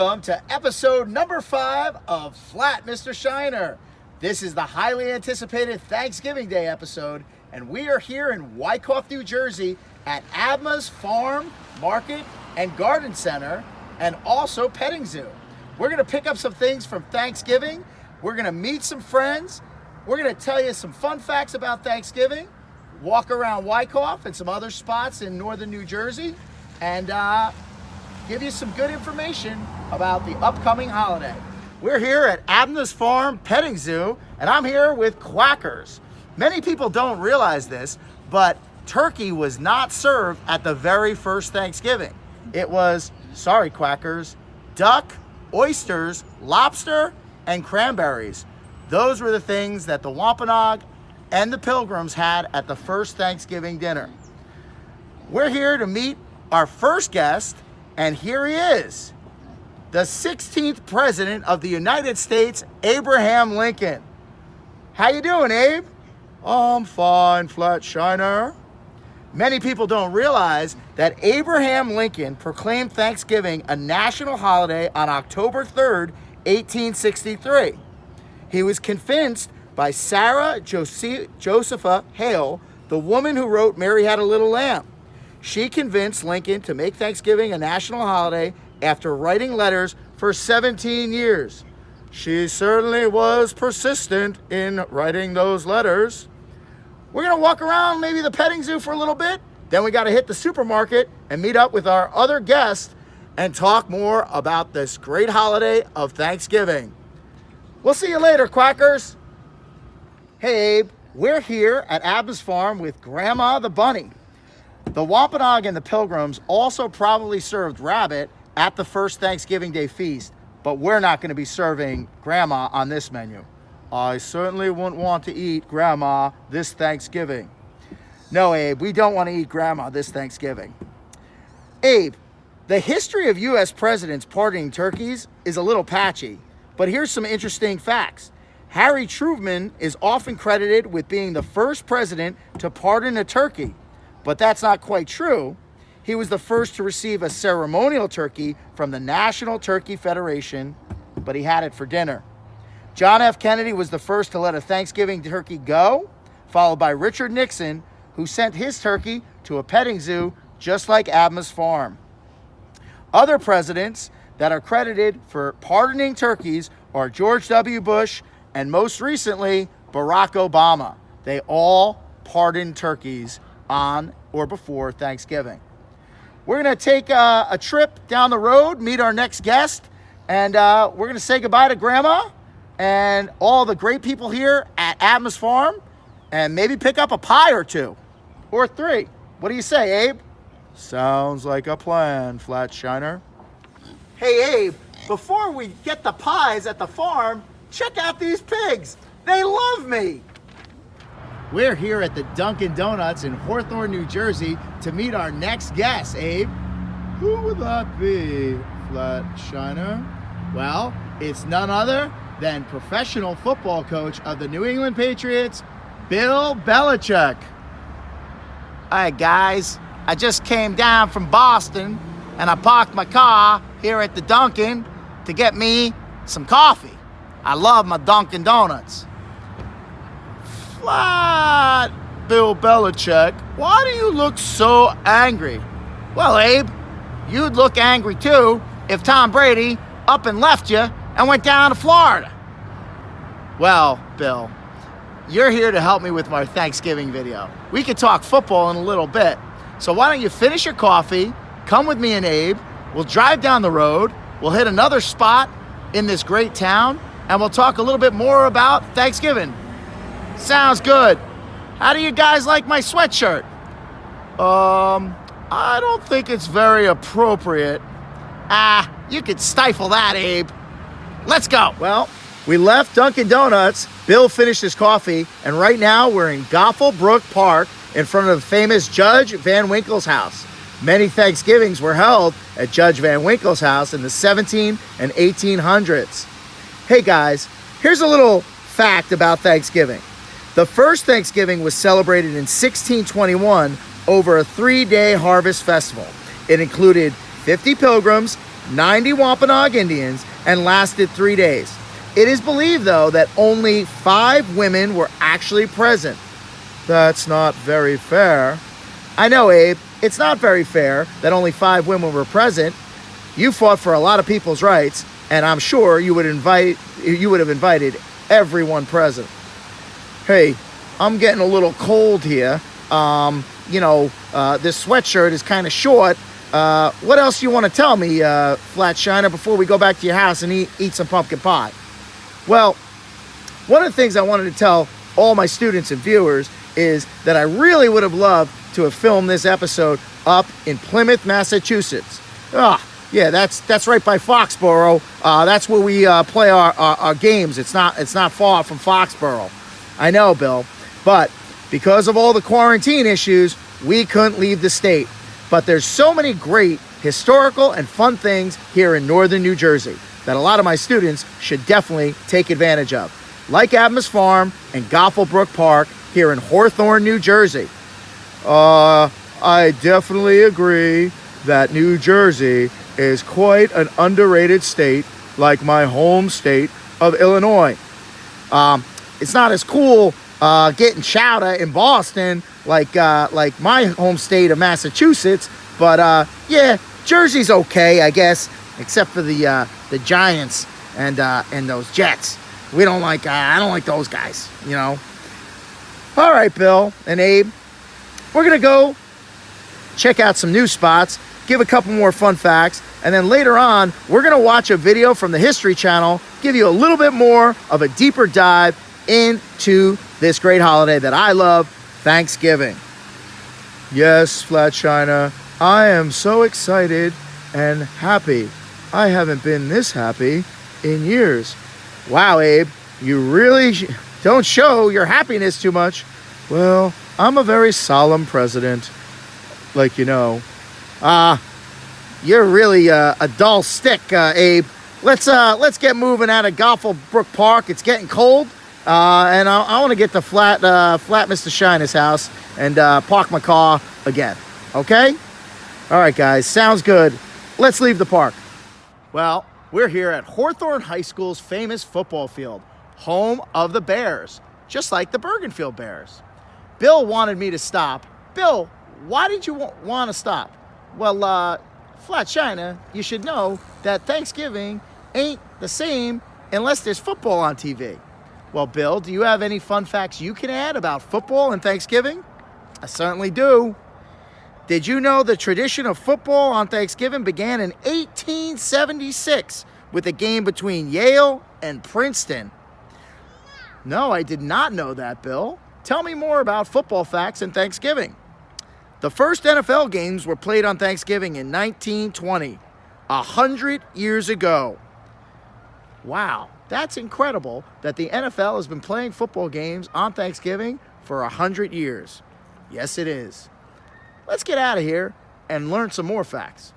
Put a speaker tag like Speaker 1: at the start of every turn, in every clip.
Speaker 1: Welcome to episode number 5 of Flat Mr. Sheiner. This is the highly anticipated Thanksgiving Day episode, and we are here in Wyckoff, New Jersey at Abma's Farm, Market, and Garden Center, and also Petting Zoo. We're going to pick up some things from Thanksgiving. We're going to meet some friends. We're going to tell you some fun facts about Thanksgiving, walk around Wyckoff and some other spots in northern New Jersey, and give you some good information about the upcoming holiday. We're here at Abma's Farm Petting Zoo, and I'm here with quackers. Many people don't realize this, but turkey was not served at the very first Thanksgiving. It was, sorry quackers, duck, oysters, lobster, and cranberries. Those were the things that the Wampanoag and the Pilgrims had at the first Thanksgiving dinner. We're here to meet our first guest, and here he is, the 16th President of the United States, Abraham Lincoln. How you doing, Abe? I'm fine, Flat Sheiner. Many people don't realize that Abraham Lincoln proclaimed Thanksgiving a national holiday on October 3rd, 1863. He was convinced by Sarah Josepha Hale, the woman who wrote Mary Had a Little Lamb. She convinced Lincoln to make Thanksgiving a national holiday after writing letters for 17 years. She certainly was persistent in writing those letters. We're going to walk around maybe the petting zoo for a little bit. Then we got to hit the supermarket and meet up with our other guests and talk more about this great holiday of Thanksgiving. We'll see you later, quackers. Hey, Abe, we're here at Abma's Farm with Grandma the Bunny. The Wampanoag and the Pilgrims also probably served rabbit at the first Thanksgiving Day feast, but we're not going to be serving Grandma on this menu. I certainly wouldn't want to eat Grandma this Thanksgiving. No, Abe, we don't want to eat Grandma this Thanksgiving. Abe, the history of U.S. presidents pardoning turkeys is a little patchy, but here's some interesting facts. Harry Truman is often credited with being the first president to pardon a turkey, but that's not quite true. He was the first to receive a ceremonial turkey from the National Turkey Federation, but he had it for dinner. John F. Kennedy was the first to let a Thanksgiving turkey go, followed by Richard Nixon, who sent his turkey to a petting zoo just like Abma's Farm. Other presidents that are credited for pardoning turkeys are George W. Bush and most recently Barack Obama. They all pardoned turkeys on or before Thanksgiving. We're going to take a trip down the road, meet our next guest, and we're going to say goodbye to Grandma and all the great people here at Abma's Farm, and maybe pick up a pie or 2 or 3. What do you say, Abe? Sounds like a plan, Flat Sheiner. Hey, Abe, before we get the pies at the farm, check out these pigs. They love me. We're here at the Dunkin' Donuts in Hawthorne, New Jersey to meet our next guest, Abe. Who would that be, Flat Sheiner? Well, it's none other than professional football coach of the New England Patriots, Bill Belichick. All right, guys, I just came down from Boston and I parked my car here at the Dunkin' to get me some coffee. I love my Dunkin' Donuts. Flat Bill Belichick, why do you look so angry? Well, Abe, you'd look angry too if Tom Brady up and left you and went down to Florida. Well, Bill, you're here to help me with my Thanksgiving video. We could talk football in a little bit. So why don't you finish your coffee, come with me and Abe, we'll drive down the road, we'll hit another spot in this great town, and we'll talk a little bit more about Thanksgiving. Sounds good. How do you guys like my sweatshirt? I don't think it's very appropriate. You could stifle that, Abe. Let's go. Well, we left Dunkin' Donuts, Bill finished his coffee, and right now we're in Goffle Brook Park in front of the famous Judge Van Winkle's house. Many Thanksgivings were held at Judge Van Winkle's house in the 1700s and 1800s. Hey guys, here's a little fact about Thanksgiving. The first Thanksgiving was celebrated in 1621 over a 3-day harvest festival. It included 50 pilgrims, 90 Wampanoag Indians and lasted 3 days. It is believed, though, that only 5 women were actually present. That's not very fair. I know, Abe, it's not very fair that only 5 women were present. You fought for a lot of people's rights, and I'm sure you would have invited everyone present. Hey, I'm getting a little cold here. This sweatshirt is kind of short. What else do you want to tell me, Flat Sheiner, before we go back to your house and eat some pumpkin pie? Well, one of the things I wanted to tell all my students and viewers is that I really would have loved to have filmed this episode up in Plymouth, Massachusetts. Yeah, that's right by Foxborough. That's where we play our games. It's not far from Foxborough. I know, Bill, but because of all the quarantine issues, we couldn't leave the state. But there's so many great historical and fun things here in northern New Jersey that a lot of my students should definitely take advantage of, like Adams Farm and Goffelbrook Park here in Hawthorne, New Jersey. I definitely agree that New Jersey is quite an underrated state, like my home state of Illinois. It's not as cool getting chowder in Boston like my home state of Massachusetts, but yeah, Jersey's okay, I guess, except for the Giants and those Jets. I don't like those guys, you know. All right, Bill and Abe, we're gonna go check out some new spots, give a couple more fun facts, and then later on, we're gonna watch a video from the History Channel, give you a little bit more of a deeper dive into this great holiday that I love, Thanksgiving. Yes, Flat Sheiner, I am so excited and happy. I haven't been this happy in years. Wow, Abe, you really don't show your happiness too much. Well, I'm a very solemn president, like you know. You're really a dull stick, Abe. Let's get moving out of Goffelbrook Park. It's getting cold. And I want to get to flat Mr. Shiner's house and park my car again. Okay? All right, guys. Sounds good. Let's leave the park. Well, we're here at Hawthorne High School's famous football field, home of the Bears, just like the Bergenfield Bears. Bill wanted me to stop. Bill, why did you want to stop? Well, Flat Sheiner, you should know that Thanksgiving ain't the same unless there's football on TV. Well, Bill, do you have any fun facts you can add about football and Thanksgiving? I certainly do. Did you know the tradition of football on Thanksgiving began in 1876 with a game between Yale and Princeton? No, I did not know that, Bill. Tell me more about football facts and Thanksgiving. The first NFL games were played on Thanksgiving in 1920, 100 years ago. Wow, that's incredible that the NFL has been playing football games on Thanksgiving for 100 years. Yes, it is. Let's get out of here and learn some more facts.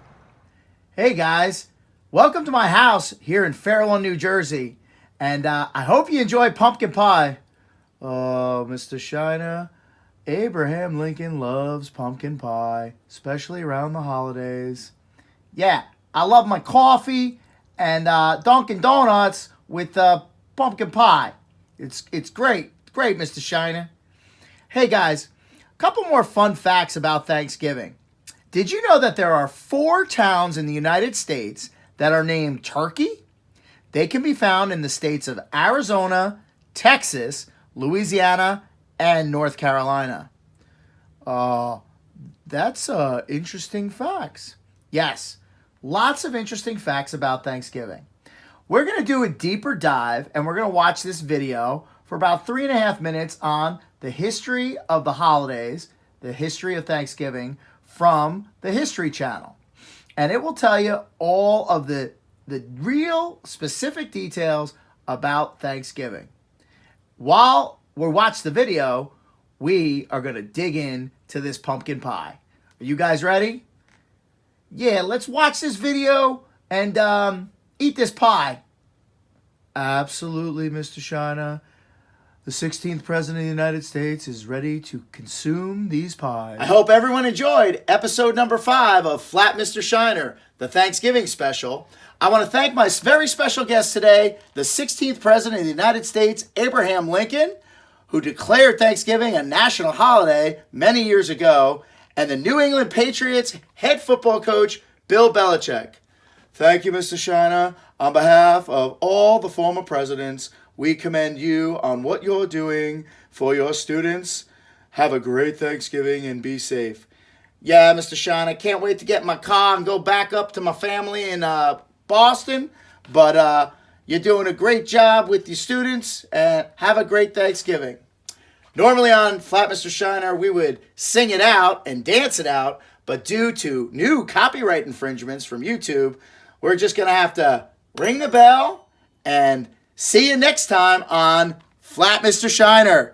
Speaker 1: Hey guys, welcome to my house here in Fairlawn, New Jersey. And I hope you enjoy pumpkin pie. Oh, Mr. Sheiner, Abraham Lincoln loves pumpkin pie, especially around the holidays. Yeah, I love my coffee and Dunkin' Donuts with pumpkin pie. It's great. Great, Mr. Sheiner. Hey guys, a couple more fun facts about Thanksgiving. Did you know that there are 4 towns in the United States that are named Turkey? They can be found in the states of Arizona, Texas, Louisiana, and North Carolina. That's interesting facts. Yes, lots of interesting facts about Thanksgiving. We're going to do a deeper dive, and we're going to watch this video for about 3.5 minutes on the history of the holidays, the history of Thanksgiving from the History Channel. And it will tell you all of the real specific details about Thanksgiving. While we watch the video, we are going to dig in to this pumpkin pie. Are you guys ready? Yeah, let's watch this video and eat this pie. Absolutely, Mr. Sheiner.
Speaker 2: The 16th President of the United States is ready to consume these pies.
Speaker 1: I hope everyone enjoyed episode number 5 of Flat Mr. Sheiner, the Thanksgiving special. I want to thank my very special guest today, the 16th President of the United States, Abraham Lincoln, who declared Thanksgiving a national holiday many years ago, and the New England Patriots head football coach, Bill Belichick. Thank you, Mr. Sheiner. On behalf of all the former presidents, we commend you on what you're doing for your students. Have a great Thanksgiving and be safe. Yeah, Mr. Sheiner, can't wait to get in my car and go back up to my family in Boston. But you're doing a great job with your students, and have a great Thanksgiving. Normally on Flat Mr. Sheiner, we would sing it out and dance it out, but due to new copyright infringements from YouTube, we're just going to have to ring the bell and see you next time on Flat Mr. Sheiner.